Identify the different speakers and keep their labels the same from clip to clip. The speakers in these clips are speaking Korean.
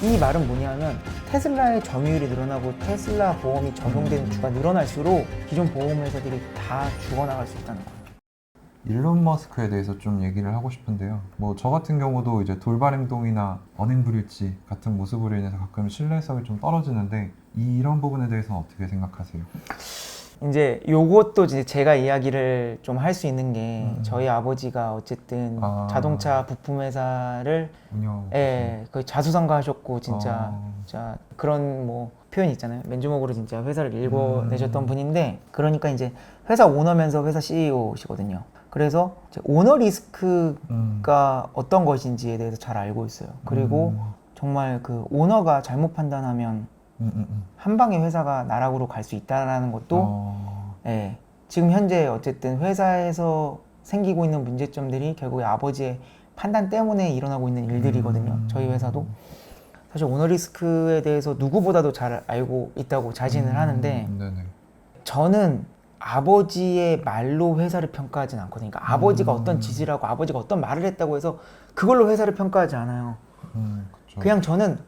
Speaker 1: 이 말은 뭐냐면 테슬라의 점유율이 늘어나고 테슬라 보험이 적용되는 주가 늘어날수록 기존 보험회사들이 다 죽어나갈 수 있다는 거예요.
Speaker 2: 일론 머스크에 대해서 좀 얘기를 하고 싶은데요. 뭐 저 같은 경우도 이제 돌발 행동이나 언행 불일치 같은 모습으로 인해서 가끔 신뢰성이 좀 떨어지는데 이런 부분에 대해서는 어떻게 생각하세요?
Speaker 1: 이제 요것도 이제 제가 이야기를 좀 할 수 있는 게 저희 아버지가 어쨌든 자동차 부품 회사를
Speaker 2: 운영.
Speaker 1: 거의 자수성가하셨고 진짜 그런 뭐 표현이 있잖아요. 맨주먹으로 진짜 회사를 일궈내셨던 분인데, 그러니까 이제 회사 오너면서 회사 CEO시거든요. 그래서 이제 오너 리스크가 어떤 것인지에 대해서 잘 알고 있어요. 그리고 정말 그 오너가 잘못 판단하면 한 방에 회사가 나락으로 갈 수 있다는 것도 지금 현재 어쨌든 회사에서 생기고 있는 문제점들이 결국에 아버지의 판단 때문에 일어나고 있는 일들이거든요. 저희 회사도 사실 오너 리스크에 대해서 누구보다도 잘 알고 있다고 자신을 하는데,
Speaker 2: 네네.
Speaker 1: 저는 아버지의 말로 회사를 평가하진 않거든요. 그러니까 아버지가 어떤 지시를 하고 아버지가 어떤 말을 했다고 해서 그걸로 회사를 평가하지 않아요.
Speaker 2: 그쵸.
Speaker 1: 그냥 저는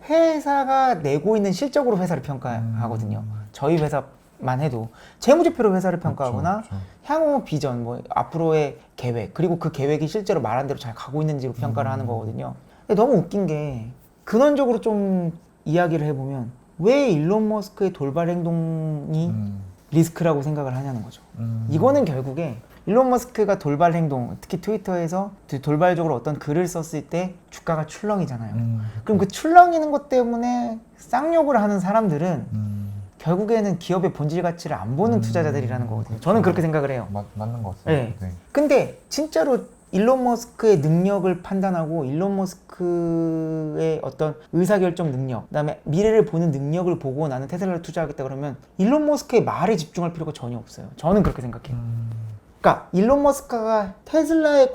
Speaker 1: 회사가 내고 있는 실적으로 회사를 평가하거든요. 저희 회사만 해도 재무제표로 회사를 평가하거나
Speaker 2: 그쵸.
Speaker 1: 향후 비전, 뭐 앞으로의 계획, 그리고 그 계획이 실제로 말한 대로 잘 가고 있는지로 평가를 하는 거거든요. 근데 너무 웃긴 게 근원적으로 좀 이야기를 해보면 왜 일론 머스크의 돌발 행동이 리스크라고 생각을 하냐는 거죠. 이거는 결국에 일론 머스크가 돌발 행동, 특히 트위터에서 돌발적으로 어떤 글을 썼을 때 주가가 출렁이잖아요. 그럼 그 출렁이는 것 때문에 쌍욕을 하는 사람들은 결국에는 기업의 본질 가치를 안 보는 투자자들이라는 거거든요. 저는 그렇게 생각을 해요.
Speaker 2: 맞는 것 같습니다.
Speaker 1: 네. 근데 진짜로 일론 머스크의 능력을 판단하고 일론 머스크의 어떤 의사결정 능력, 그다음에 미래를 보는 능력을 보고 나는 테슬라를 투자하겠다 그러면 일론 머스크의 말에 집중할 필요가 전혀 없어요. 저는 그렇게 생각해요. 그러니까 일론 머스크가 테슬라에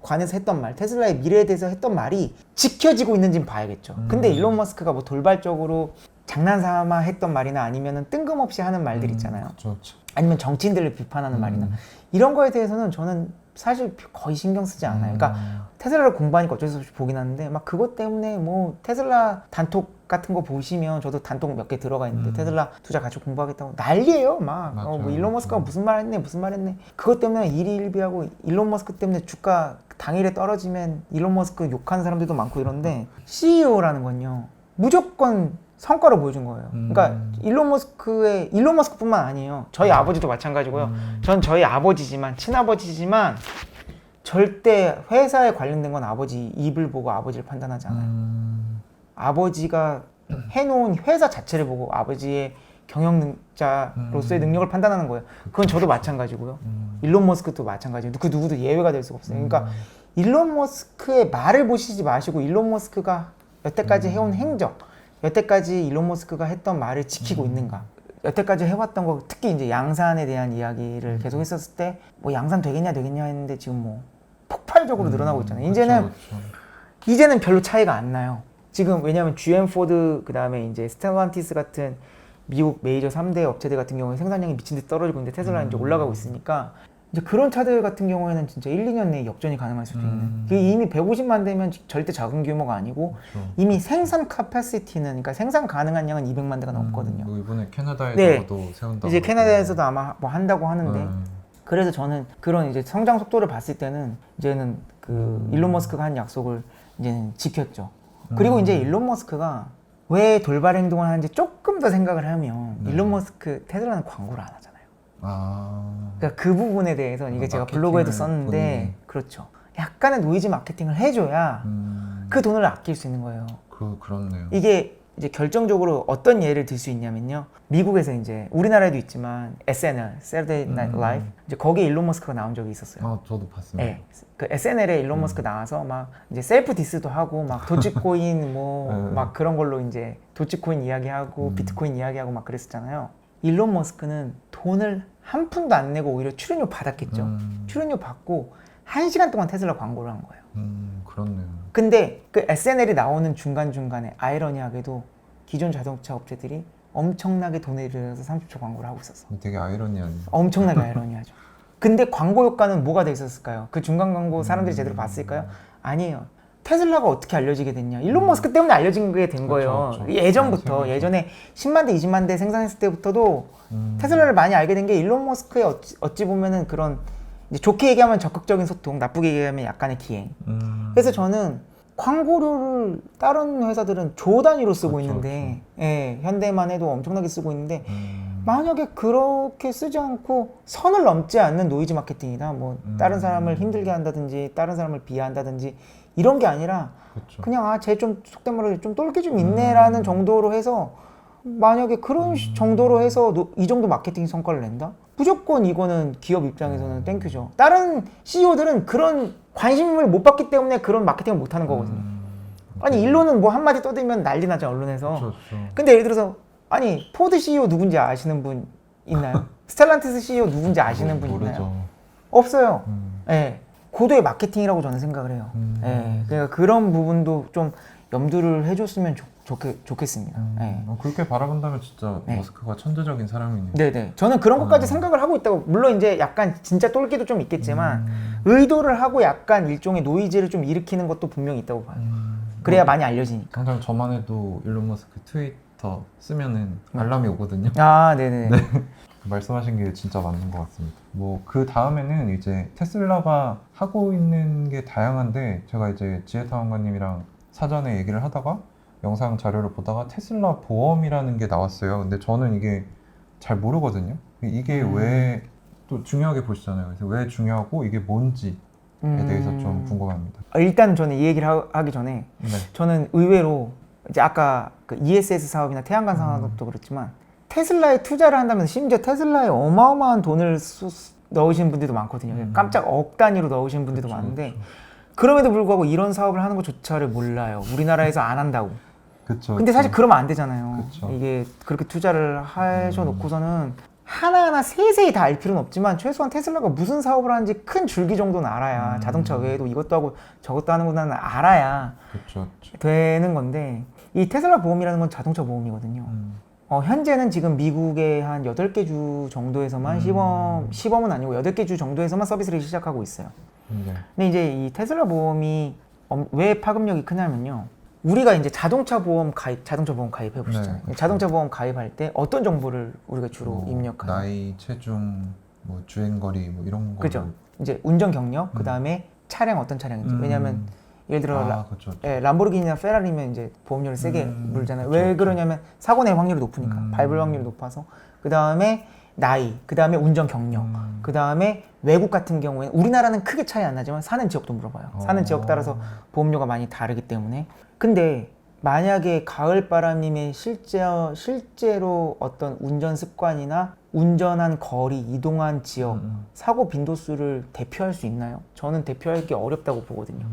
Speaker 1: 관해서 했던 말, 테슬라의 미래에 대해서 했던 말이 지켜지고 있는지는 봐야겠죠. 근데 일론 머스크가 뭐 돌발적으로 장난삼아 했던 말이나 아니면은 뜬금없이 하는 말들 있잖아요.
Speaker 2: 그쵸.
Speaker 1: 아니면 정치인들을 비판하는 말이나 이런 거에 대해서는 저는 사실 거의 신경 쓰지 않아요. 그러니까 테슬라를 공부하니까 어쩔 수 없이 보긴 하는데 막 그것 때문에 뭐 테슬라 단톡 같은 거 보시면 저도 단톡 몇 개 들어가 있는데 테슬라 투자 같이 공부하겠다고 난리예요. 막 뭐 일론 머스크가 무슨 말 했네. 그것 때문에 일희일비하고 일론 머스크 때문에 주가 당일에 떨어지면 일론 머스크 욕하는 사람들도 많고 이런데 CEO라는 건요 무조건 성과로 보여준 거예요. 그러니까 일론 머스크뿐만 아니에요. 저희 아버지도 마찬가지고요. 전 저희 아버지지만 친아버지지만 절대 회사에 관련된 건 아버지 입을 보고 아버지를 판단하지 않아요. 아버지가 해놓은 회사 자체를 보고 아버지의 경영자로서의 능력을 판단하는 거예요. 그건 저도 마찬가지고요. 일론 머스크도 마찬가지예요. 그 누구도 예외가 될 수가 없어요. 그러니까 일론 머스크의 말을 보시지 마시고 일론 머스크가 여태까지 해온 행적, 여태까지 일론 머스크가 했던 말을 지키고 있는가, 여태까지 해왔던 거, 특히 이제 양산에 대한 이야기를 계속 했었을 때 뭐 양산 되겠냐 했는데 지금 뭐 폭발적으로 늘어나고 있잖아요. 이제는 별로 차이가 안 나요. 지금 왜냐하면 GM 포드 그다음에 이제 스텔란티스 같은 미국 메이저 3대 업체들 같은 경우에 생산량이 미친 듯이 떨어지고 있는데 테슬라는 이제 올라가고 있으니까 이제 그런 차들 같은 경우에는 진짜 1, 2년 내에 역전이 가능할 수도 있는. 그게 이미 150만 대면 절대 작은 규모가 아니고 이미 생산 카패시티는, 그러니까 생산 가능한 양은 200만 대가 넘거든요.
Speaker 2: 뭐 이번에 캐나다에서도 세운다고.
Speaker 1: 이제 캐나다에서도 아마 뭐 한다고 하는데 그래서 저는 그런 이제 성장 속도를 봤을 때는 이제는 그 일론 머스크가 한 약속을 이제는 지켰죠. 그리고 이제 일론 머스크가 왜 돌발 행동을 하는지 조금 더 생각을 하면 일론 머스크 테슬라는 광고를 안 하잖아요. 그러니까 그 부분에 대해서 이게 제가 블로그에도 썼는데 그렇죠. 약간의 노이즈 마케팅을 해줘야 그 돈을 아낄 수 있는 거예요.
Speaker 2: 그렇네요.
Speaker 1: 이게 이제 결정적으로 어떤 예를 들 수 있냐면요. 미국에서 이제 우리나라에도 있지만 SNL, Saturday Night Live, 이제 거기에 일론 머스크가 나온 적이 있었어요.
Speaker 2: 저도 봤습니다.
Speaker 1: 네, 그 SNL에 일론 머스크 나와서 막 이제 셀프 디스도 하고 막 도지코인 뭐 막 그런 걸로 이제 도지코인 이야기하고 비트코인 이야기하고 막 그랬었잖아요. 일론 머스크는 돈을 한 푼도 안 내고 오히려 출연료 받았겠죠. 출연료 받고 1시간 동안 테슬라 광고를 한 거예요.
Speaker 2: 그렇네요.
Speaker 1: 근데 그 SNL이 나오는 중간중간에 아이러니하게도 기존 자동차 업체들이 엄청나게 돈을 들여서 30초 광고를 하고 있었어.
Speaker 2: 되게 아이러니하네요.
Speaker 1: 엄청나게 아이러니하죠. 근데 광고 효과는 뭐가 돼 있었을까요? 그 중간 광고 사람들이 제대로 봤을까요? 아니에요. 테슬라가 어떻게 알려지게 됐냐? 일론 머스크 때문에 알려진 게 된 거예요.
Speaker 2: 그렇죠.
Speaker 1: 예전부터
Speaker 2: 네,
Speaker 1: 예전에 10만 대, 20만 대 생산했을 때부터도 테슬라를 많이 알게 된 게 일론 머스크의 어찌 보면은 그런 이제 좋게 얘기하면 적극적인 소통, 나쁘게 얘기하면 약간의 기행. 그래서 저는 광고료를 다른 회사들은 조 단위로 쓰고
Speaker 2: 그렇죠,
Speaker 1: 있는데, 예, 현대만 해도 엄청나게 쓰고 있는데 만약에 그렇게 쓰지 않고 선을 넘지 않는 노이즈 마케팅이나 뭐 다른 사람을 힘들게 한다든지 다른 사람을 비하한다든지 이런 게 아니라
Speaker 2: 그렇죠.
Speaker 1: 그냥 쟤 좀 속된 말로 좀 똘끼 좀 있네라는 정도로 해서 만약에 그런 정도로 해서 이 정도 마케팅 성과를 낸다? 무조건 이거는 기업 입장에서는 땡큐죠. 다른 CEO들은 그런 관심을 못 받기 때문에 그런 마케팅을 못 하는 거거든요. 아니 일론은 뭐 한마디 떠들면 난리 나죠 언론에서.
Speaker 2: 그렇죠.
Speaker 1: 근데 예를 들어서 아니 포드 CEO 누군지 아시는 분 있나요? 스텔란티스 CEO 누군지 아시는 분 있나요?
Speaker 2: 모르죠.
Speaker 1: 없어요. 예. 고도의 마케팅이라고 저는 생각을 해요. 예. 그러니까 그런 부분도 좀 염두를 해줬으면 좋겠습니다. 예.
Speaker 2: 그렇게 바라본다면 진짜
Speaker 1: 네.
Speaker 2: 머스크가 천재적인 사람이네요.
Speaker 1: 네네. 저는 그런 것까지 생각을 하고 있다고. 물론 이제 약간 진짜 똘끼도 좀 있겠지만 의도를 하고 약간 일종의 노이즈를 좀 일으키는 것도 분명히 있다고 봐요. 그래야 많이 알려지니까.
Speaker 2: 당장 저만 해도 일론 머스크 트위터 쓰면은 알람이 오거든요.
Speaker 1: 아, 네네.
Speaker 2: 말씀하신 게 진짜 맞는 것 같습니다. 뭐 그 다음에는 이제 테슬라가 하고 있는 게 다양한데 제가 이제 지혜타원가님이랑 사전에 얘기를 하다가 영상 자료를 보다가 테슬라 보험이라는 게 나왔어요. 근데 저는 이게 잘 모르거든요. 이게 왜 또 중요하게 보시잖아요. 그래서 왜 중요하고 이게 뭔지에 대해서 좀 궁금합니다.
Speaker 1: 일단 저는 이 얘기를 하기 전에
Speaker 2: 네.
Speaker 1: 저는 의외로 이제 아까 그 ESS 사업이나 태양광 사업도 그렇지만 테슬라에 투자를 한다면 심지어 테슬라에 어마어마한 돈을 넣으신 분들도 많거든요. 깜짝 억 단위로 넣으신 분들도 많은데 그럼에도 불구하고 이런 사업을 하는 것조차를 몰라요. 우리나라에서 안 한다고.
Speaker 2: 그쵸,
Speaker 1: 근데 사실 그러면 안 되잖아요.
Speaker 2: 그쵸.
Speaker 1: 이게 그렇게 투자를 하셔놓고서는 하나하나 세세히 다 알 필요는 없지만 최소한 테슬라가 무슨 사업을 하는지 큰 줄기 정도는 알아야 자동차 외에도 이것도 하고 저것도 하는구나는 알아야
Speaker 2: 그렇죠.
Speaker 1: 되는 건데 이 테슬라 보험이라는 건 자동차 보험이거든요. 현재는 지금 미국의 한 8개 주 정도에서만 시범은 아니고 8개 주 정도에서만 서비스를 시작하고 있어요.
Speaker 2: 네.
Speaker 1: 근데 이제 이 테슬라 보험이 왜 파급력이 크냐면요. 우리가 이제 자동차 보험 가입해 보시잖아요.
Speaker 2: 네, 그렇죠.
Speaker 1: 자동차 보험 가입할 때 어떤 정보를 우리가 주로 입력하나요?
Speaker 2: 나이, 체중, 뭐 주행거리 뭐 이런 거.
Speaker 1: 그죠. 이제 운전 경력, 그 다음에 차량 어떤 차량인지. 왜냐하면 예를 들어
Speaker 2: 그렇죠.
Speaker 1: 람보르기니나 페라리면 이제 보험료를 세게 물잖아요.
Speaker 2: 그쵸,
Speaker 1: 왜
Speaker 2: 그쵸.
Speaker 1: 그러냐면 사고 낼 확률이 높으니까. 밟을 확률이 높아서. 그 다음에 나이, 그 다음에 운전 경력, 그 다음에 외국 같은 경우에는 우리나라는 크게 차이 안 나지만 사는 지역도 물어봐요. 사는 지역 따라서 보험료가 많이 다르기 때문에. 근데 만약에 가을바람님의 실제로 어떤 운전 습관이나 운전한 거리, 이동한 지역, 사고 빈도수를 대표할 수 있나요? 저는 대표하기 어렵다고 보거든요.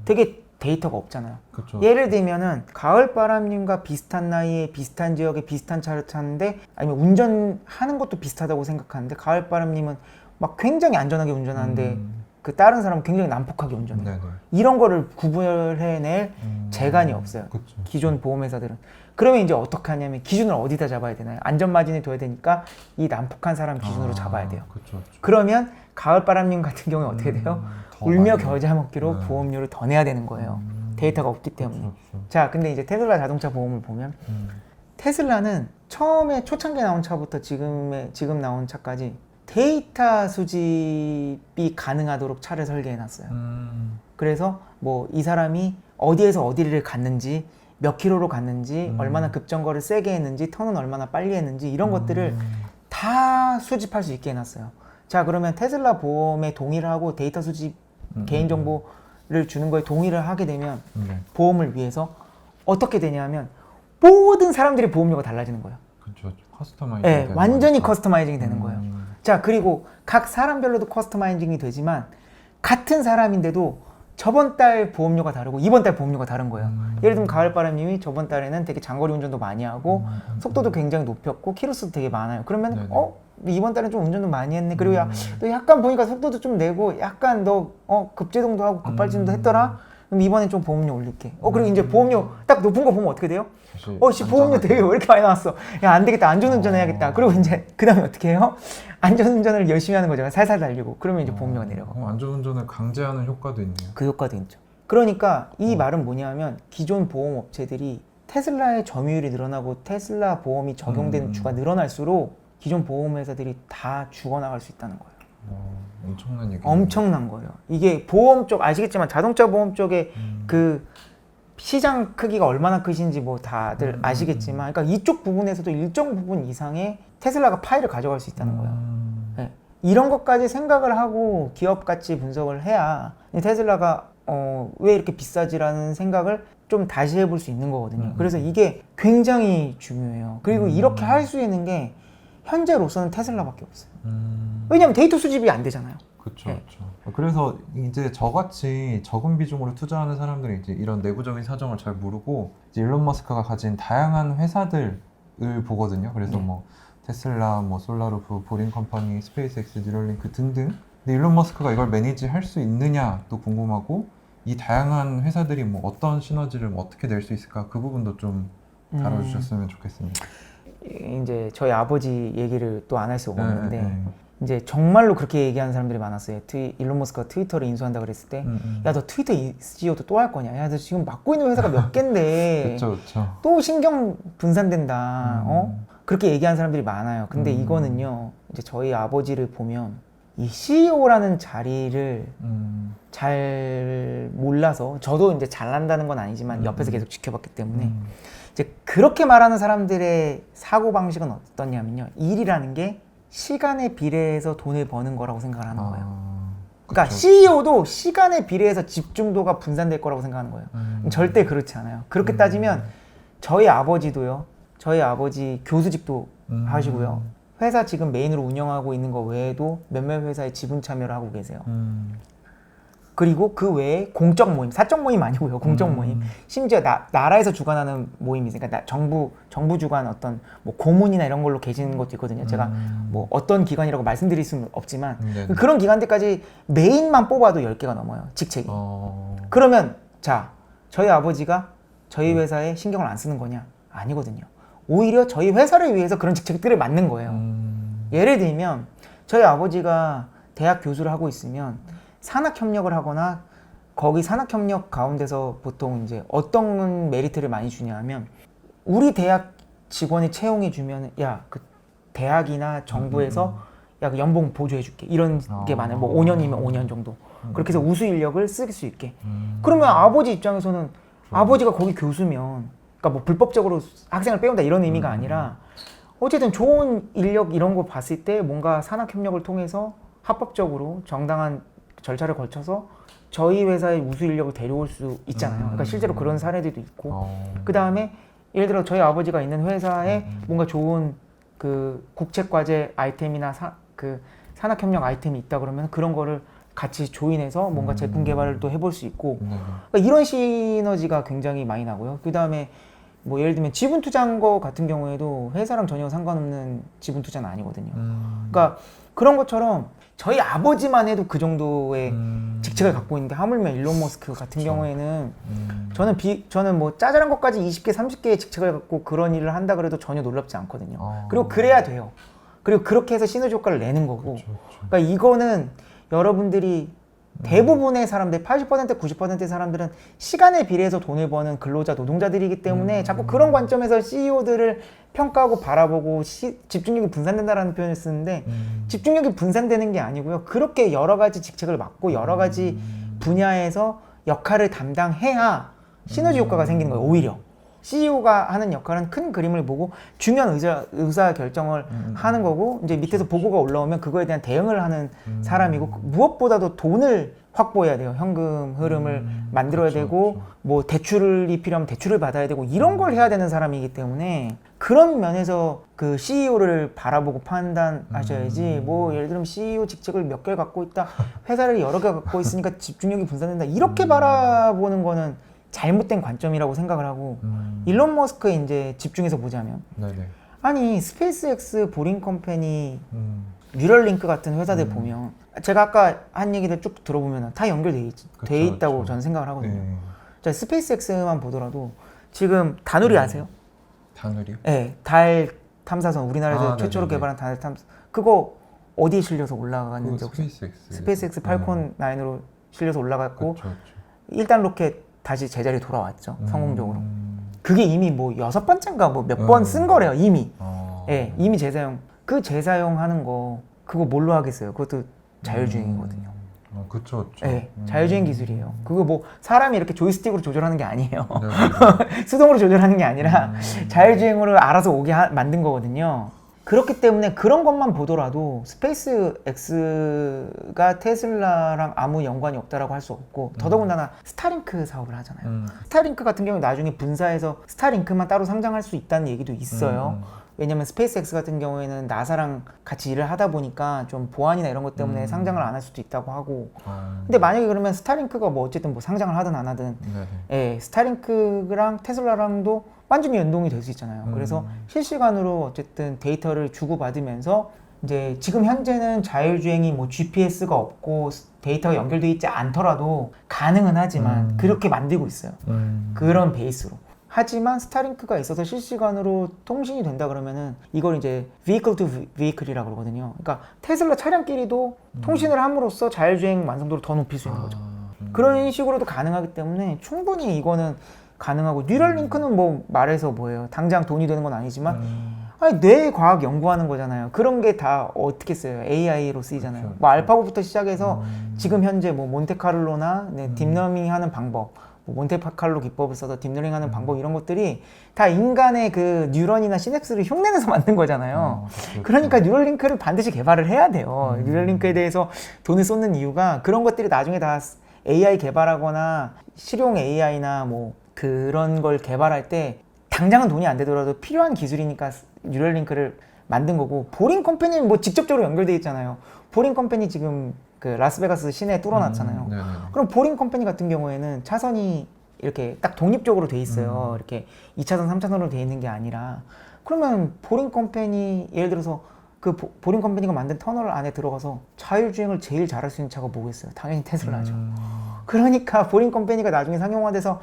Speaker 1: 되게 데이터가 없잖아요.
Speaker 2: 그쵸.
Speaker 1: 예를 들면은 가을바람님과 비슷한 나이에 비슷한 지역에 비슷한 차를 타는데 아니면 운전하는 것도 비슷하다고 생각하는데 가을바람님은 막 굉장히 안전하게 운전하는데 그 다른 사람은 굉장히 난폭하게 운전해요.
Speaker 2: 네네.
Speaker 1: 이런 거를 구별해낼 재간이 없어요.
Speaker 2: 그쵸.
Speaker 1: 기존 보험회사들은. 그러면 이제 어떻게 하냐면 기준을 어디다 잡아야 되나요? 안전마진이 둬야 되니까 이 난폭한 사람 기준으로 잡아야 돼요.
Speaker 2: 그쵸.
Speaker 1: 그러면 가을바람님 같은 경우에 어떻게 돼요?
Speaker 2: 더
Speaker 1: 울며
Speaker 2: 많이
Speaker 1: 겨자 먹기로
Speaker 2: 네.
Speaker 1: 보험료를 더 내야 되는 거예요. 데이터가 없기 때문에.
Speaker 2: 그쵸.
Speaker 1: 자, 근데 이제 테슬라 자동차 보험을 보면 테슬라는 처음에 초창기에 나온 차부터 지금 나온 차까지 데이터 수집이 가능하도록 차를 설계해 놨어요. 그래서 뭐 이 사람이 어디에서 어디를 갔는지 몇 킬로로 갔는지 얼마나 급정거를 세게 했는지 턴은 얼마나 빨리 했는지 이런 것들을 다 수집할 수 있게 해놨어요. 자, 그러면 테슬라 보험에 동의를 하고 데이터 수집 개인정보를 주는 거에 동의를 하게 되면
Speaker 2: 네.
Speaker 1: 보험을 위해서 어떻게 되냐면 모든 사람들의 보험료가 달라지는 거예요.
Speaker 2: 그쵸. 커스터마이징.
Speaker 1: 네, 완전히 커스터마이징이 되는 거예요. 자, 그리고 각 사람별로도 커스터마이징이 되지만 같은 사람인데도 저번 달 보험료가 다르고 이번 달 보험료가 다른 거예요. 예를 들면 가을바람님이 저번 달에는 되게 장거리 운전도 많이 하고 속도도 굉장히 높였고 키로수도 되게 많아요. 그러면
Speaker 2: 네네.
Speaker 1: 이번 달은 좀 운전도 많이 했네. 그리고 너 약간 보니까 속도도 좀 내고 약간 너 급제동도 하고 급발진도 했더라. 그럼 이번엔 좀 보험료 올릴게. 그리고 이제 보험료 딱 높은 거 보면 어떻게 돼요?
Speaker 2: 사실
Speaker 1: 보험료 되게 왜 이렇게 많이 나왔어? 야, 안 되겠다. 안전운전 해야겠다. 그리고 이제 그 다음에 어떻게 해요? 안전운전을 열심히 하는 거죠. 살살 달리고. 그러면 이제 보험료가 내려가고.
Speaker 2: 안전운전을 강제하는 효과도 있네요.
Speaker 1: 그 효과도 있죠. 그러니까 이 말은 뭐냐면 기존 보험 업체들이 테슬라의 점유율이 늘어나고 테슬라 보험이 적용되는 주가 늘어날수록 기존 보험 회사들이 다 죽어나갈 수 있다는 거예요.
Speaker 2: 엄청난 얘기.
Speaker 1: 엄청난 거예요. 이게 보험 쪽 아시겠지만 자동차 보험 쪽에 그 시장 크기가 얼마나 크신지 뭐 다들 아시겠지만, 그러니까 이쪽 부분에서도 일정 부분 이상의 테슬라가 파이를 가져갈 수 있다는 거예요. 네. 이런 것까지 생각을 하고 기업 가치 분석을 해야 테슬라가 왜 이렇게 비싸지라는 생각을 좀 다시 해볼 수 있는 거거든요. 그래서 이게 굉장히 중요해요. 그리고 이렇게 할 수 있는 게 현재로서는 테슬라밖에 없어요. 왜냐면 데이터 수집이 안 되잖아요.
Speaker 2: 그렇죠,
Speaker 1: 네.
Speaker 2: 그렇죠. 그래서 이제 저같이 적은 비중으로 투자하는 사람들이 이제 이런 내부적인 사정을 잘 모르고 이제 일론 머스크가 가진 다양한 회사들을 보거든요. 그래서
Speaker 1: 네.
Speaker 2: 뭐 테슬라, 뭐 솔라루프, 보링 컴퍼니, 스페이스X, 뉴럴링크 등등. 근데 일론 머스크가 이걸 매니지할 수 있느냐도 궁금하고, 이 다양한 회사들이 뭐 어떤 시너지를 뭐 어떻게 낼 수 있을까, 그 부분도 좀 다뤄주셨으면 좋겠습니다.
Speaker 1: 이제 저희 아버지 얘기를 또 안 할 수가 없는데
Speaker 2: 네.
Speaker 1: 이제 정말로 그렇게 얘기하는 사람들이 많았어요. 일론 머스크가 트위터를 인수한다 그랬을 때 야 너 트위터 CEO도 또 할 거냐? 야 너 지금 맡고 있는 회사가 몇 갠데
Speaker 2: 그렇죠, 그렇죠.
Speaker 1: 또 신경 분산된다. 그렇게 얘기하는 사람들이 많아요. 근데 이거는요, 이제 저희 아버지를 보면 이 CEO라는 자리를 잘 몰라서, 저도 이제 잘난다는 건 아니지만 옆에서 계속 지켜봤기 때문에 이제 그렇게 말하는 사람들의 사고 방식은 어떠냐면요, 일이라는 게 시간에 비례해서 돈을 버는 거라고 생각을 하는 거예요. 그러니까
Speaker 2: 그쵸.
Speaker 1: CEO도 시간에 비례해서 집중도가 분산될 거라고 생각하는 거예요. 절대 그렇지 않아요. 그렇게 따지면 저희 아버지도요, 저희 아버지 교수직도 하시고요, 회사 지금 메인으로 운영하고 있는 거 외에도 몇몇 회사에 지분 참여를 하고 계세요. 그리고 그 외에 공적 모임, 사적 모임 아니고요, 공적 모임. 심지어 나라에서 주관하는 모임이세요. 그러니까 정부 주관 어떤 뭐 고문이나 이런 걸로 계시는 것도 있거든요. 제가 뭐 어떤 기관이라고 말씀드릴 수는 없지만
Speaker 2: 네네.
Speaker 1: 그런 기관들까지 메인만 뽑아도 10개가 넘어요, 직책이. 그러면 자, 저희 아버지가 저희 회사에 신경을 안 쓰는 거냐? 아니거든요. 오히려 저희 회사를 위해서 그런 직책들을 맡는 거예요. 예를 들면 저희 아버지가 대학 교수를 하고 있으면 산학협력을 하거나, 거기 산학협력 가운데서 보통 이제 어떤 메리트를 많이 주냐 하면, 우리 대학 직원이 채용해 주면 야, 그 대학이나 정부에서 야, 그 연봉 보조해 줄게, 이런 게 많아요. 뭐 5년이면 5년 정도. 그렇게 해서 우수 인력을 쓸 수 있게. 그러면 아버지 입장에서는 아버지가 거기 교수면, 그러니까 뭐 불법적으로 학생을 빼온다 이런 의미가 아니라 어쨌든 좋은 인력 이런 거 봤을 때 뭔가 산학협력을 통해서 합법적으로 정당한 절차를 거쳐서 저희 회사의 우수 인력을 데려올 수 있잖아요. 그러니까 실제로 그런 사례들도 있고, 그 다음에 예를 들어 저희 아버지가 있는 회사에 뭔가 좋은 그 국책과제 아이템이나 그 산학협력 아이템이 있다 그러면 그런 거를 같이 조인해서 뭔가 제품 개발을 또 해볼 수 있고, 그러니까 이런 시너지가 굉장히 많이 나고요. 그 다음에 뭐 예를 들면 지분 투자한 거 같은 경우에도 회사랑 전혀 상관없는 지분 투자는 아니거든요. 그러니까 그런 것처럼 저희 아버지만 해도 그 정도의 직책을 갖고 있는데, 하물며 일론 머스크 같은 경우에는 저는 뭐 짜잘한 것까지 20개, 30개의 직책을 갖고 그런 일을 한다 그래도 전혀 놀랍지 않거든요. 그리고 그래야 돼요. 그리고 그렇게 해서 시너지 효과를 내는 거고. 그러니까 이거는 여러분들이 대부분의 사람들, 80%, 90%의 사람들은 시간에 비례해서 돈을 버는 근로자, 노동자들이기 때문에 자꾸 그런 관점에서 CEO들을 평가하고 바라보고 집중력이 분산된다라는 표현을 쓰는데, 집중력이 분산되는 게 아니고요, 그렇게 여러 가지 직책을 맡고 여러 가지 분야에서 역할을 담당해야 시너지 효과가 생기는 거예요. 오히려 CEO가 하는 역할은 큰 그림을 보고 중요한 의사 결정을 하는 거고, 이제 밑에서 보고가 올라오면 그거에 대한 대응을 하는 사람이고, 무엇보다도 돈을 확보해야 돼요. 현금 흐름을 만들어야 되고, 뭐 대출이 필요하면 대출을 받아야 되고, 이런 걸 해야 되는 사람이기 때문에 그런 면에서 그 CEO를 바라보고 판단하셔야지, 뭐 예를 들면 CEO 직책을 몇 개를 갖고 있다, 회사를 여러 개 갖고 있으니까 집중력이 분산된다, 이렇게 바라보는 거는 잘못된 관점이라고 생각을 하고, 일론 머스크에 이제 집중해서 보자면, 아니 스페이스X, 보링 컴퍼니, 뉴럴링크 같은 회사들 보면, 제가 아까 한 얘기들 쭉 들어보면 다 연결돼 돼 있다고 저는 생각을 하거든요. 자, 스페이스X만 보더라도 지금 다누리 아세요?
Speaker 2: 다누리요?
Speaker 1: 네, 달 탐사선, 우리나라에서 최초로 개발한 달 탐사, 그거 어디에 실려서 올라갔는지 혹시?
Speaker 2: 스페이스X
Speaker 1: 스페이스X 팔콘 9으로 실려서 올라갔고, 1단 로켓 다시 제자리에 돌아왔죠. 성공적으로. 그게 이미 뭐 6번째인가 뭐 몇 번 쓴 거래요. 이미. 예, 이미 재사용. 그 재사용하는 거 그거 뭘로 하겠어요? 그것도 자율주행이거든요.
Speaker 2: 그쵸.
Speaker 1: 네, 자율주행 기술이에요. 그거 뭐 사람이 이렇게 조이스틱으로 조절하는 게 아니에요.
Speaker 2: 네.
Speaker 1: 수동으로 조절하는 게 아니라 자율주행으로 알아서 오게 만든 거거든요. 그렇기 때문에 그런 것만 보더라도 스페이스 X가 테슬라랑 아무 연관이 없다라고 할 수 없고 더더군다나 스타링크 사업을 하잖아요. 스타링크 같은 경우는 나중에 분사해서 스타링크만 따로 상장할 수 있다는 얘기도 있어요. 왜냐면 스페이스 X 같은 경우에는 나사랑 같이 일을 하다 보니까 좀 보안이나 이런 것 때문에 상장을 안 할 수도 있다고 하고 근데 만약에 그러면 스타링크가 뭐 어쨌든 뭐 상장을 하든 안 하든 예, 스타링크랑 테슬라랑도 완전히 연동이 될 수 있잖아요. 그래서 실시간으로 어쨌든 데이터를 주고받으면서 이제 지금 현재는 자율주행이 뭐 GPS가 없고 데이터가 연결되어 있지 않더라도 가능은 하지만 그렇게 만들고 있어요. 그런 베이스로. 하지만 스타링크가 있어서 실시간으로 통신이 된다 그러면은 이걸 이제 vehicle to vehicle이라고 그러거든요. 그러니까 테슬라 차량끼리도 통신을 함으로써 자율주행 완성도를 더 높일 수 있는 거죠. 그런 식으로도 가능하기 때문에 충분히 이거는 가능하고 뉴럴링크는 뭐 말해서 뭐예요. 당장 돈이 되는 건 아니지만 아니 뇌 과학 연구하는 거잖아요. 그런 게 다 어떻게 써요? AI로 쓰이잖아요.
Speaker 2: 그렇죠.
Speaker 1: 뭐 알파고부터 시작해서 지금 현재 뭐 몬테카를로나 딥러닝 하는 방법 뭐 몬테카를로 기법을 써서 딥러닝 하는 방법 이런 것들이 다 인간의 그 뉴런이나 시냅스를 흉내내서 만든 거잖아요. 그러니까 뉴럴링크를 반드시 개발을 해야 돼요. 뉴럴링크에 대해서 돈을 쏟는 이유가 그런 것들이 나중에 다 AI 개발하거나 실용 AI나 뭐 그런 걸 개발할 때 당장은 돈이 안 되더라도 필요한 기술이니까 뉴럴링크를 만든 거고 보링 컴퍼니는 뭐 직접적으로 연결돼 있잖아요. 보링 컴퍼니 지금 그 라스베가스 시내에 뚫어놨잖아요. 그럼 보링 컴퍼니 같은 경우에는 차선이 이렇게 딱 독립적으로 돼 있어요. 이렇게 2차선, 3차선으로 돼 있는 게 아니라 그러면 보링 컴퍼니 예를 들어서 그 보링 컴퍼니가 만든 터널 안에 들어가서 자율주행을 제일 잘할 수 있는 차가 뭐겠어요? 당연히 테슬라죠. 그러니까 보링 컴퍼니가 나중에 상용화돼서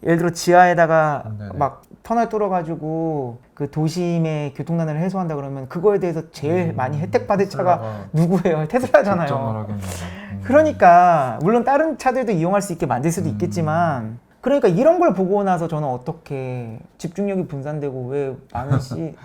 Speaker 1: 예를 들어 지하에다가 막 터널 뚫어가지고 그 도심의 교통난을 해소한다 그러면 그거에 대해서 제일 많이 혜택 받을 차가 누구예요? 테슬라잖아요. 그러니까 물론 다른 차들도 이용할 수 있게 만들 수도 있겠지만 그러니까 이런 걸 보고 나서 저는 어떻게 집중력이 분산되고 왜 많은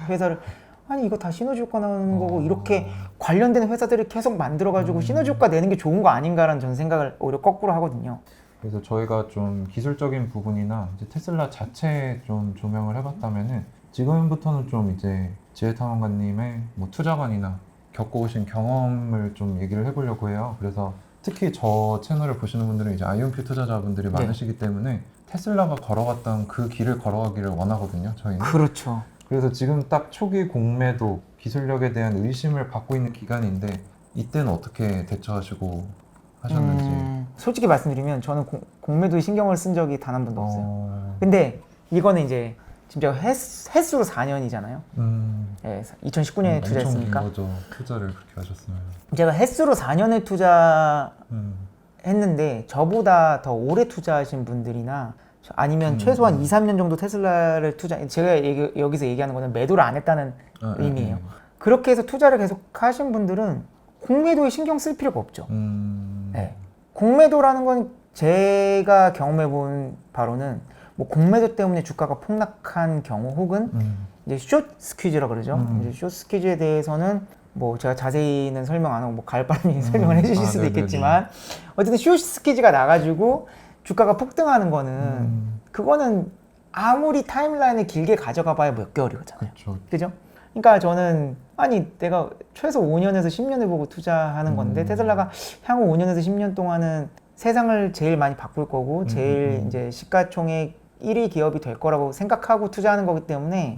Speaker 1: 회사를 아니 이거 다 시너지 효과 나오는 거고 이렇게 관련된 회사들을 계속 만들어가지고 시너지 효과 내는 게 좋은 거 아닌가라는 저는 생각을 오히려 거꾸로 하거든요.
Speaker 2: 그래서 저희가 좀 기술적인 부분이나 이제 테슬라 자체에 좀 조명을 해봤다면은 지금부터는 좀 이제 지혜탐험가님의 뭐 투자관이나 겪어오신 경험을 좀 얘기를 해보려고 해요. 그래서 특히 저 채널을 보시는 분들은 이제 아이온큐 투자자분들이 많으시기 때문에 테슬라가 걸어갔던 그 길을 걸어가기를 원하거든요. 저희는.
Speaker 1: 그렇죠.
Speaker 2: 그래서 지금 딱 초기 공매도 기술력에 대한 의심을 받고 있는 기간인데 이때는 어떻게 대처하시고 하셨는지.
Speaker 1: 솔직히 말씀드리면 저는 공매도에 신경을 쓴 적이 단 한 번도 없어요. 근데 이거는 이제 지금 제가 횟수로 4년이잖아요. 네, 2019년에 투자했으니까.
Speaker 2: 엄청 긴 거죠. 투자를 그렇게 하셨으면.
Speaker 1: 제가 횟수로 4년을 투자했는데 저보다 더 오래 투자하신 분들이나 아니면 최소한 2, 3년 정도 테슬라를 제가 여기서 얘기하는 거는 매도를 안 했다는 의미예요. 그렇게 해서 투자를 계속 하신 분들은 공매도에 신경 쓸 필요가 없죠. 네. 공매도라는 건 제가 경험해 본 바로는 뭐 공매도 때문에 주가가 폭락한 경우 혹은 이제 숏 스퀴즈라 그러죠. 이제 숏 스퀴즈에 대해서는 뭐 제가 자세히는 설명 안 하고 뭐 가을바람이 설명을 해주실 수도 있겠지만 어쨌든 숏 스퀴즈가 나가지고 주가가 폭등하는 거는 그거는 아무리 타임라인을 길게 가져가 봐야 몇 개월이거든요. 그죠? 그러니까 저는 아니 내가 최소 5년에서 10년을 보고 투자하는 건데 테슬라가 향후 5년에서 10년 동안은 세상을 제일 많이 바꿀 거고 제일 이제 시가총액 1위 기업이 될 거라고 생각하고 투자하는 거기 때문에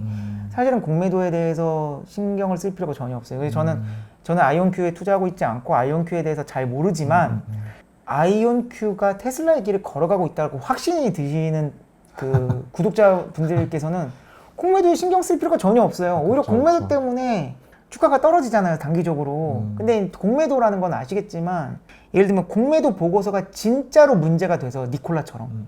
Speaker 1: 사실은 공매도에 대해서 신경을 쓸 필요가 전혀 없어요. 그래서 저는 아이온큐에 투자하고 있지 않고 아이온큐에 대해서 잘 모르지만 아이온큐가 테슬라의 길을 걸어가고 있다고 확신이 드시는 그 구독자분들께서는 공매도에 신경 쓸 필요가 전혀 없어요. 오히려 공매도 때문에 주가가 떨어지잖아요, 단기적으로. 근데 공매도라는 건 아시겠지만 예를 들면 공매도 보고서가 진짜로 문제가 돼서 니콜라처럼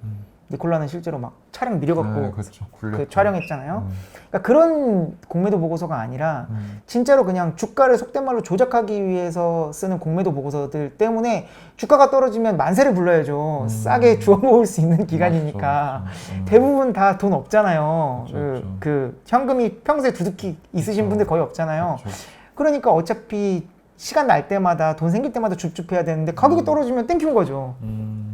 Speaker 1: 니콜라는 실제로 막 차량 밀어갖고
Speaker 2: 그렇죠.
Speaker 1: 그 촬영했잖아요. 그러니까 그런 공매도 보고서가 아니라 진짜로 그냥 주가를 속된 말로 조작하기 위해서 쓰는 공매도 보고서들 때문에 주가가 떨어지면 만세를 불러야죠. 싸게 주워 모을 수 있는 기간이니까.
Speaker 2: 맞죠.
Speaker 1: 대부분 다 돈 없잖아요.
Speaker 2: 그렇죠.
Speaker 1: 그 현금이 평소에 두둑히 있으신
Speaker 2: 그렇죠.
Speaker 1: 분들 거의 없잖아요.
Speaker 2: 그렇죠.
Speaker 1: 그러니까 어차피 시간 날 때마다 돈 생길 때마다 줍줍해야 되는데 가격이 떨어지면 땡큐인 거죠.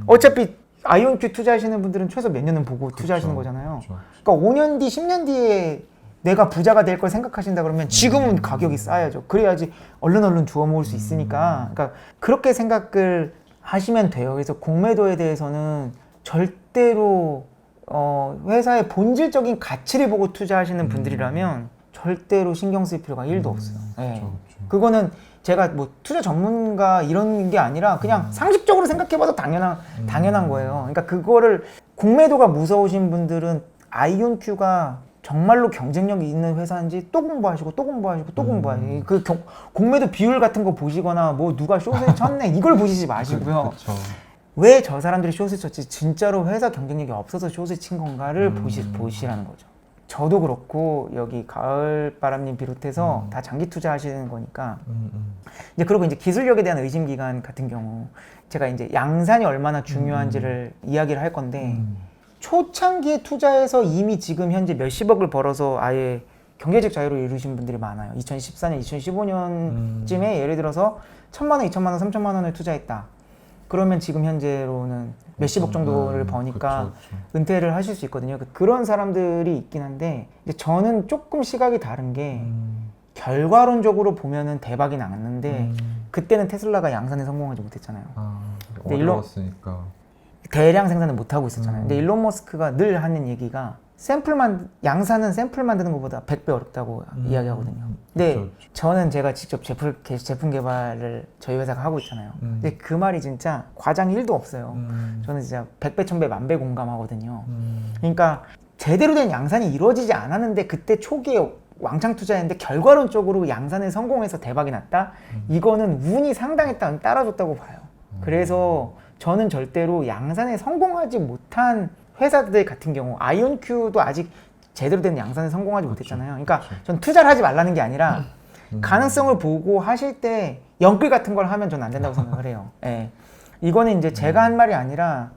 Speaker 1: 어차피 아이온큐 투자하시는 분들은 최소 몇 년은 보고 투자하시는 거잖아요.
Speaker 2: 그렇죠.
Speaker 1: 그러니까 5년 뒤, 10년 뒤에 내가 부자가 될 걸 생각하신다 그러면 지금은 가격이 싸야죠. 그래야지 얼른 주워 모을 수 있으니까. 그러니까 그렇게 생각을 하시면 돼요. 그래서 공매도에 대해서는 절대로 회사의 본질적인 가치를 보고 투자하시는 분들이라면 절대로 신경 쓸 필요가 1도 없어요. 네.
Speaker 2: 그렇죠.
Speaker 1: 그거는 제가 뭐 투자 전문가 이런 게 아니라 그냥 상식적으로 생각해봐도 당연한 거예요. 그러니까 그거를 공매도가 무서우신 분들은 아이온큐가 정말로 경쟁력이 있는 회사인지 또 공부하시고 또 공부하시고 또 공부하시고 그 공매도 비율 같은 거 보시거나 뭐 누가 숏을 쳤네 이걸 보시지 마시고요.
Speaker 2: 그렇죠.
Speaker 1: 왜 저 사람들이 숏을 쳤지 진짜로 회사 경쟁력이 없어서 숏을 친 건가를 보시라는 거죠. 저도 그렇고 여기 가을바람님 비롯해서 다 장기 투자하시는 거니까 이제 그리고 이제 기술력에 대한 의심 기간 같은 경우 제가 이제 양산이 얼마나 중요한지를 이야기를 할 건데 초창기에 투자해서 이미 지금 현재 몇십억을 벌어서 아예 경제적 자유를 이루신 분들이 많아요. 2014년, 2015년쯤에 예를 들어서 1,000만 원, 2,000만 원, 3,000만 원을 투자했다. 그러면 지금 현재로는 몇십억 정도를 버니까
Speaker 2: 그쵸.
Speaker 1: 은퇴를 하실 수 있거든요. 그런 사람들이 있긴 한데 이제 저는 조금 시각이 다른 게 결과론적으로 보면은 대박이 났는데 그때는 테슬라가 양산에 성공하지 못했잖아요. 근데
Speaker 2: 어려웠으니까.
Speaker 1: 대량 생산을 못 하고 있었잖아요. 근데 일론 머스크가 늘 하는 얘기가 양산은 샘플 만드는 것보다 100배 어렵다고 이야기하거든요. 근데
Speaker 2: 그쵸.
Speaker 1: 저는 제가 직접 제품 개발을 저희 회사가 하고 있잖아요. 근데 그 말이 진짜 과장이 1도 없어요. 저는 진짜 100배, 1000배, 만배 공감하거든요. 그러니까 제대로 된 양산이 이루어지지 않았는데 그때 초기에 왕창 투자했는데 결과론적으로 양산에 성공해서 대박이 났다? 이거는 운이 상당했다, 따라줬다고 봐요. 그래서 저는 절대로 양산에 성공하지 못한 회사들 같은 경우 아이온큐도 아직 제대로 된 양산에 성공하지 못했잖아요. 그러니까 전 투자를 하지 말라는 게 아니라 가능성을 보고 하실 때 영끌 같은 걸 하면 저는 안 된다고 생각을 해요. 예. 이거는 이제 제가 한 말이 아니라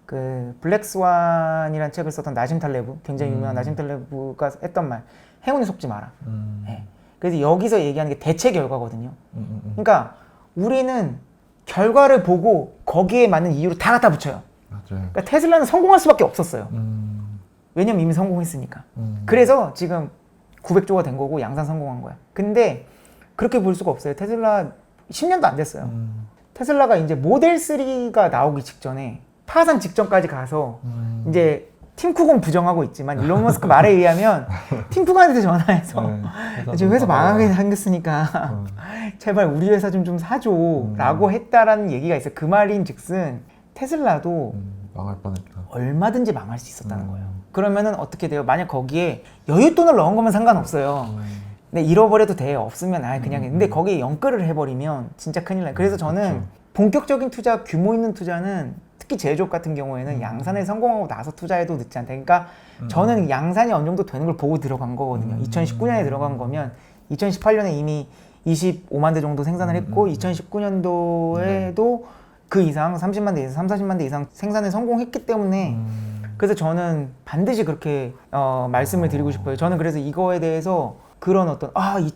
Speaker 1: 그 블랙스완이라는 책을 썼던 나심 탈레브, 굉장히 유명한 나심 탈레브가 했던 말, 행운에 속지 마라. 예. 그래서 여기서 얘기하는 게 대체 결과거든요. 그러니까 우리는 결과를 보고 거기에 맞는 이유를 다 갖다 붙여요.
Speaker 2: 맞아요.
Speaker 1: 그러니까 테슬라는 성공할 수밖에 없었어요. 왜냐면 이미 성공했으니까. 그래서 지금 900조가 된 거고 양산 성공한 거야. 근데 그렇게 볼 수가 없어요. 테슬라 10년도 안 됐어요. 테슬라가 이제 모델 3가 나오기 직전에 파산 직전까지 가서 이제 팀 쿡은 부정하고 있지만 일론 머스크 말에 의하면 팀 쿡한테 전화해서 지금 회사 망하게 생겼으니까 제발 우리 회사 좀 사줘 라고 했다라는 얘기가 있어요. 그 말인 즉슨 테슬라도
Speaker 2: 망할 뻔했다.
Speaker 1: 얼마든지 망할 수 있었다는 거예요. 그러면은 어떻게 돼요? 만약 거기에 여윳돈을 넣은 거면 상관없어요. 근데 잃어버려도 돼. 없으면 그냥 해. 근데 거기에 연끌을 해버리면 진짜 큰일 나요. 그래서 저는 본격적인 투자, 규모 있는 투자는 특히 제조업 같은 경우에는 양산에 성공하고 나서 투자해도 늦지 않다. 그러니까 저는 양산이 어느 정도 되는 걸 보고 들어간 거거든요. 2019년에 들어간 거면 2018년에 이미 25만 대 정도 생산을 했고 2019년도에도 그 이상 30만 대 이상, 30, 40만 대 이상 생산에 성공했기 때문에 그래서 저는 반드시 그렇게 말씀을 드리고 싶어요. 저는 그래서 이거에 대해서 그런 어떤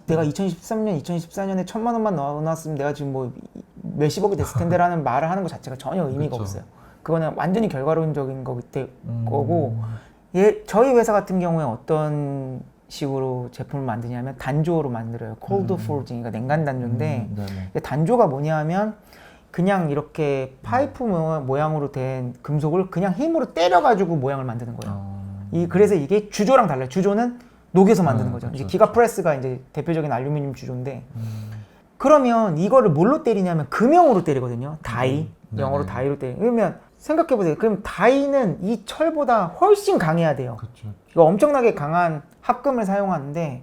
Speaker 1: 내가 2013년, 2014년에 1,000만 원만 넣어놨으면 내가 지금 뭐 몇십억이 됐을 텐데 라는 말을 하는 것 자체가 전혀 의미가
Speaker 2: 그쵸.
Speaker 1: 없어요. 그거는 완전히 결과론적인 거고 저희 회사 같은 경우에 어떤 식으로 제품을 만드냐면 단조로 만들어요. 콜드 포징, 그러니까 냉간 단조인데 단조가 뭐냐 하면 그냥 이렇게 파이프 모양으로 된 금속을 그냥 힘으로 때려가지고 모양을 만드는 거예요. 그래서 이게 주조랑 달라요. 주조는 녹여서 만드는 거죠.
Speaker 2: 그렇죠.
Speaker 1: 이제 기가 프레스가 이제 대표적인 알루미늄 주조인데 그러면 이거를 뭘로 때리냐면 금형으로 때리거든요. 다이, 영어로 다이로 때리. 그러면 생각해보세요. 그럼 다이는 이 철보다 훨씬 강해야 돼요.
Speaker 2: 그렇죠.
Speaker 1: 이거 엄청나게 강한 합금을 사용하는데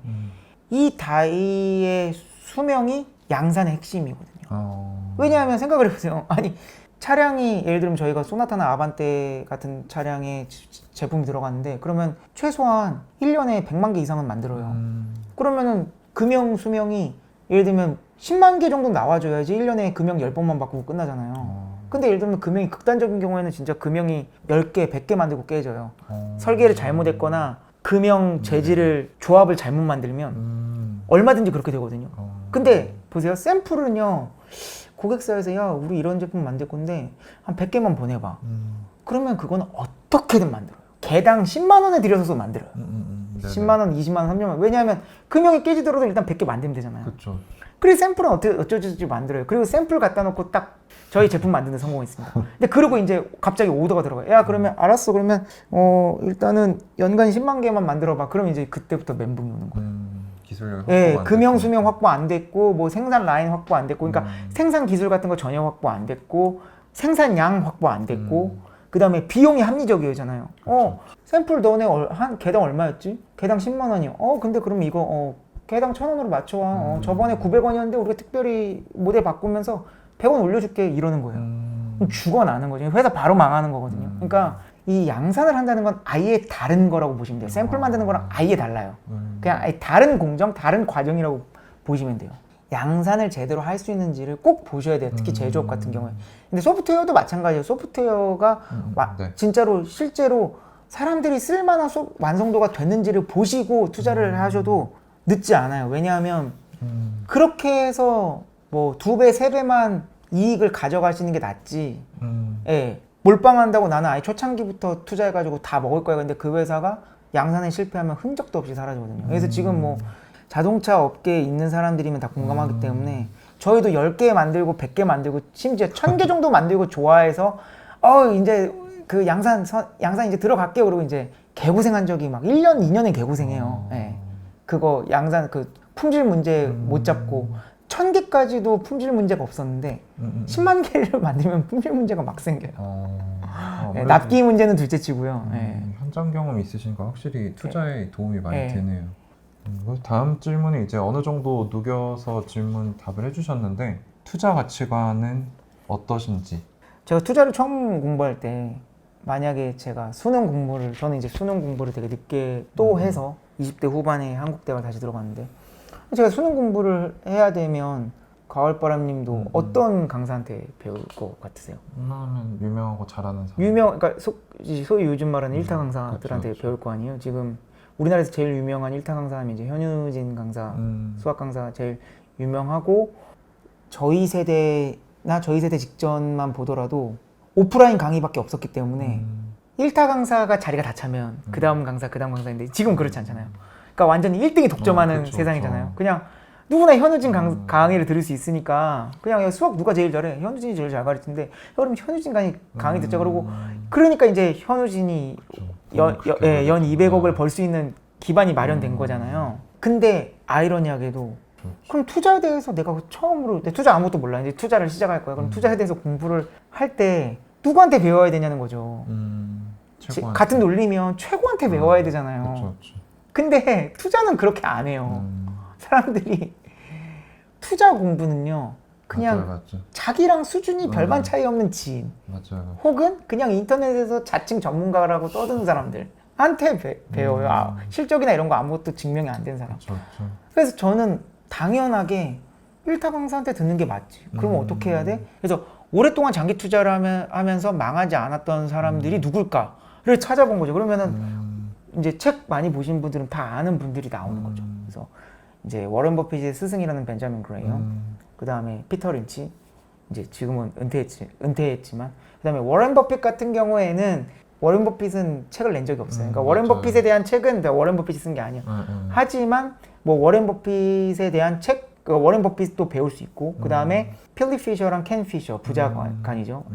Speaker 1: 이 다이의 수명이 양산의 핵심이거든요. 왜냐하면 생각을 해보세요. 아니 차량이 예를 들면 저희가 소나타나 아반떼 같은 차량에 제품이 들어갔는데 그러면 최소한 1년에 100만 개 이상은 만들어요. 그러면은 금형 수명이 예를 들면 10만 개 정도 나와줘야지 1년에 금형 10번만 바꾸고 끝나잖아요. 근데 예를 들면 금형이 극단적인 경우에는 진짜 금형이 10개, 100개 만들고 깨져요. 설계를 잘못했거나 금형 재질을 조합을 잘못 만들면 얼마든지 그렇게 되거든요. 근데 보세요. 샘플은요. 고객사에서 야 우리 이런 제품 만들 건데 한 100개만 보내봐. 그러면 그건 어떻게든 만들어요. 개당 10만 원에 들여서도 만들어요. 10만 원, 20만 원, 30만 원. 왜냐하면 금형이 깨지더라도 일단 100개 만들면 되잖아요.
Speaker 2: 그렇죠.
Speaker 1: 그래서 샘플은 어쩌지 만들어요. 그리고 샘플 갖다 놓고 딱 저희 제품 만드는 데 성공했습니다. 근데 그러고 이제 갑자기 오더가 들어가요. 야 그러면 알았어. 그러면 일단은 연간 10만 개만 만들어봐. 그럼 이제 그때부터 멘붕이 오는 거예요.
Speaker 2: 기술력
Speaker 1: 예, 금형 수명 확보 안 됐고 뭐 생산 라인 확보 안 됐고 그러니까 생산 기술 같은 거 전혀 확보 안 됐고 생산량 확보 안 됐고 그다음에 비용이 합리적이잖아요. 샘플 너네 한 개당 얼마였지? 개당 10만 원이요. 근데 그럼 이거 개당 1,000원으로 맞춰와. 저번에 900원이었는데 우리가 특별히 모델 바꾸면서 100원 올려줄게 이러는 거예요. 그럼 죽어나는 거죠. 회사 바로 망하는 거거든요. 그러니까 이 양산을 한다는 건 아예 다른 거라고 보시면 돼요. 샘플 만드는 거랑 아예 달라요. 그냥 아예 다른 공정, 다른 과정이라고 보시면 돼요. 양산을 제대로 할 수 있는지를 꼭 보셔야 돼요. 특히 제조업 같은 경우에. 근데 소프트웨어도 마찬가지예요. 소프트웨어가
Speaker 2: 네.
Speaker 1: 진짜로 실제로 사람들이 쓸만한 완성도가 됐는지를 보시고 투자를 하셔도 늦지 않아요. 왜냐하면 그렇게 해서 뭐 2배, 3배만 이익을 가져가시는 게 낫지. 예. 몰빵한다고 나는 아예 초창기부터 투자해가지고 다 먹을 거야. 근데 그 회사가 양산에 실패하면 흔적도 없이 사라지거든요. 그래서 지금 뭐 자동차 업계에 있는 사람들이면 다 공감하기 때문에 저희도 10개 만들고 100개 만들고 심지어 1000개 정도 만들고 좋아해서 이제 그 양산 이제 들어갈게요. 그러고 이제 개고생한 적이 막 1년, 2년은 개고생해요. 예. 그거 양산 그 품질 문제 못 잡고 1000개까지도 품질 문제가 없었는데 10만 개를 만들면 품질 문제가 막 생겨요. 예, 납기 문제는 둘째치고요. 예.
Speaker 2: 현장 경험 있으시니까 확실히 투자에 도움이 많이
Speaker 1: 예.
Speaker 2: 되네요. 다음 질문이 이제 어느 정도 녹여서 질문 답을 해주셨는데 투자 가치관은 어떠신지?
Speaker 1: 제가 투자를 처음 공부할 때 만약에 제가 수능 공부를 저는 이제 수능 공부를 되게 늦게 또 해서 20대 후반에 한국대학을 다시 들어갔는데 제가 수능 공부를 해야 되면 가을바람님도 어떤 강사한테 배울 것 같으세요?
Speaker 2: 유명하고 잘하는 사람.
Speaker 1: 그러니까 소위 요즘 말하는 1타 강사들한테
Speaker 2: 그렇죠.
Speaker 1: 배울 거 아니에요? 지금 우리나라에서 제일 유명한 1타 강사 하면 이제 현우진 강사, 수학 강사 제일 유명하고 저희 세대나 저희 세대 직전만 보더라도 오프라인 강의밖에 없었기 때문에 1타 강사가 자리가 다 차면 그 다음 강사, 그 다음 강사인데 지금 그렇지 않잖아요. 그러니까 완전히 1등이 독점하는
Speaker 2: 그렇죠,
Speaker 1: 세상이잖아요. 그냥 누구나 현우진 강의를 들을 수 있으니까 그냥 수학 누가 제일 잘해? 현우진이 제일 잘 가르치는데 그럼 현우진 강의 듣자 그러고 그러니까 이제 현우진이 연 200억을 벌 수 있는 기반이 마련된 거잖아요. 근데 아이러니하게도 그럼 투자에 대해서 내가 처음으로 투자 아무것도 몰라 이제 투자를 시작할 거야. 그럼 투자에 대해서 공부를 할 때 누구한테 배워야 되냐는 거죠. 같은 논리면 최고한테 배워야 되잖아요.
Speaker 2: 그렇죠.
Speaker 1: 근데 투자는 그렇게 안 해요. 사람들이 투자 공부는요 그냥
Speaker 2: 맞아요.
Speaker 1: 자기랑 수준이 별반 차이 없는 지인
Speaker 2: 맞아요.
Speaker 1: 혹은 그냥 인터넷에서 자칭 전문가라고 떠드는 사람들한테 배워요. 실적이나 이런 거 아무것도 증명이 안 된 사람.
Speaker 2: 그렇죠.
Speaker 1: 그래서 저는 당연하게 1타 강사한테 듣는 게 맞지. 그럼 어떻게 해야 돼? 그래서 오랫동안 장기 투자를 하면서 망하지 않았던 사람들이 누굴까를 찾아본 거죠. 그러면은 이제 책 많이 보신 분들은 다 아는 분들이 나오는 거죠. 그래서 이제 워런 버핏의 스승이라는 벤자민 그레이엄, 그 다음에 피터 린치, 이제 지금은 은퇴했지만, 그 다음에 워런 버핏 같은 경우에는 워런 버핏은 책을 낸 적이 없어요. 그러니까 워런
Speaker 2: 맞아요.
Speaker 1: 버핏에 대한 책은 워런 버핏이 쓴 게 아니야. 하지만 뭐 워런 버핏에 대한 책, 워런 버핏도 배울 수 있고, 그 다음에 필립 피셔랑 켄 피셔 부자간이죠.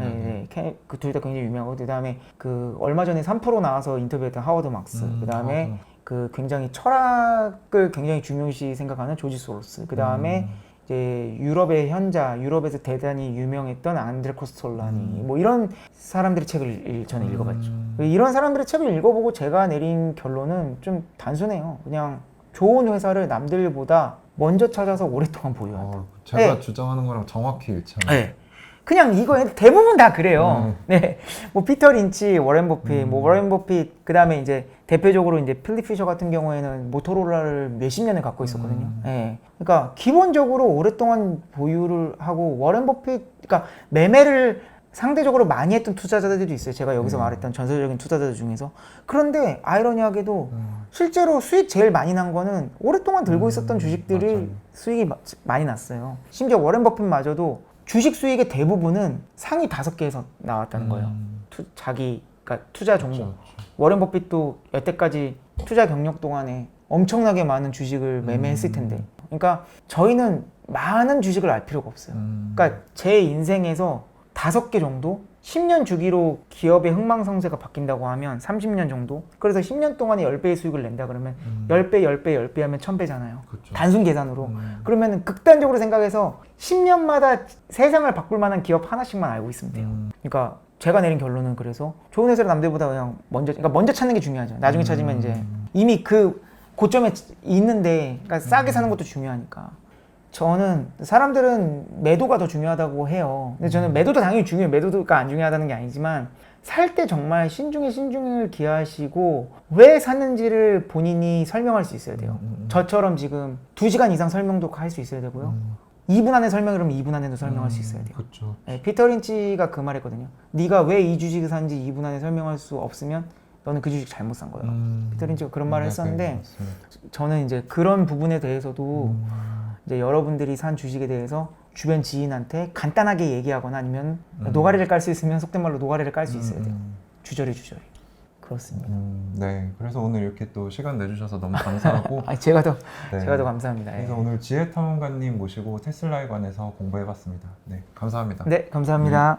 Speaker 1: 그 둘 다 굉장히 유명하고, 그 다음에 그 얼마 전에 3프로 나와서 인터뷰했던 하워드 막스, 그 다음에 그 굉장히 철학을 굉장히 중요시 생각하는 조지 소로스, 그 다음에 이제 유럽의 현자, 유럽에서 대단히 유명했던 안드레 코스톨라니, 뭐 이런 사람들의 책을 저는 읽어봤죠. 이런 사람들의 책을 읽어보고 제가 내린 결론은 좀 단순해요. 그냥 좋은 회사를 남들보다 먼저 찾아서 오랫동안 보유한다.
Speaker 2: 제가 주장하는 거랑 정확히 일치하네요.
Speaker 1: 네. 그냥 이거 대부분 다 그래요. 네, 뭐 피터 린치, 워렌 버핏, 뭐 워렌 버핏 그다음에 이제 대표적으로 이제 필립 피셔 같은 경우에는 모토로라를 몇십 년을 갖고 있었거든요. 예. 그러니까 기본적으로 오랫동안 보유를 하고 워렌 버핏, 그러니까 매매를 상대적으로 많이 했던 투자자들도 있어요. 제가 여기서 말했던 전설적인 투자자들 중에서. 그런데 아이러니하게도 실제로 수익 제일 많이 난 거는 오랫동안 들고 있었던 주식들이
Speaker 2: 맞아요.
Speaker 1: 수익이 많이 났어요. 심지어 워렌 버핏마저도 주식 수익의 대부분은 상위 5개에서 나왔다는 거예요. 자기 그러니까 투자 종목.
Speaker 2: 그렇죠.
Speaker 1: 워렌 버핏도 여태까지 투자 경력 동안에 엄청나게 많은 주식을 매매했을 텐데. 그러니까 저희는 많은 주식을 알 필요가 없어요. 그러니까 제 인생에서 5개 정도? 10년 주기로 기업의 흥망성쇠가 바뀐다고 하면 30년 정도? 그래서 10년 동안에 10배의 수익을 낸다 그러면 10배, 10배, 10배 하면 1000배잖아요.
Speaker 2: 그렇죠.
Speaker 1: 단순 계산으로. 그러면 극단적으로 생각해서 10년마다 세상을 바꿀 만한 기업 하나씩만 알고 있으면 돼요. 그러니까 제가 내린 결론은 그래서 좋은 회사를 남들보다 그냥 먼저 찾는 게 중요하죠. 나중에 찾으면 이제 이미 그 고점에 있는데, 그러니까 싸게 사는 것도 중요하니까. 저는 사람들은 매도가 더 중요하다고 해요. 근데 저는 매도도 당연히 중요해요. 매도가 안 중요하다는 게 아니지만 살 때 정말 신중을 기하시고 왜 샀는지를 본인이 설명할 수 있어야 돼요. 저처럼 지금 2시간 이상 설명도 할 수 있어야 되고요. 2분 안에 설명이라면 2분 안에도 설명할 수 있어야 돼요.
Speaker 2: 그렇죠.
Speaker 1: 네, 피터 린치가 그 말했거든요. 네가 왜 이 주식을 샀는지 2분 안에 설명할 수 없으면 너는 그 주식 잘못 산 거예요. 피터 린치가 그런 말을 했었는데 저는 이제 그런 부분에 대해서도 이제 여러분들이 산 주식에 대해서 주변 지인한테 간단하게 얘기하거나 아니면 노가리를 깔 수 있으면 속된 말로 노가리를 깔 수 있어야 돼요. 주저리. 그렇습니다.
Speaker 2: 네, 그래서 오늘 이렇게 또 시간 내주셔서 너무 감사하고
Speaker 1: 제가 더
Speaker 2: 네.
Speaker 1: 감사합니다.
Speaker 2: 그래서 오늘 지혜탐험가님 모시고 테슬라에 관해서 공부해봤습니다. 네, 감사합니다.
Speaker 1: 네, 감사합니다.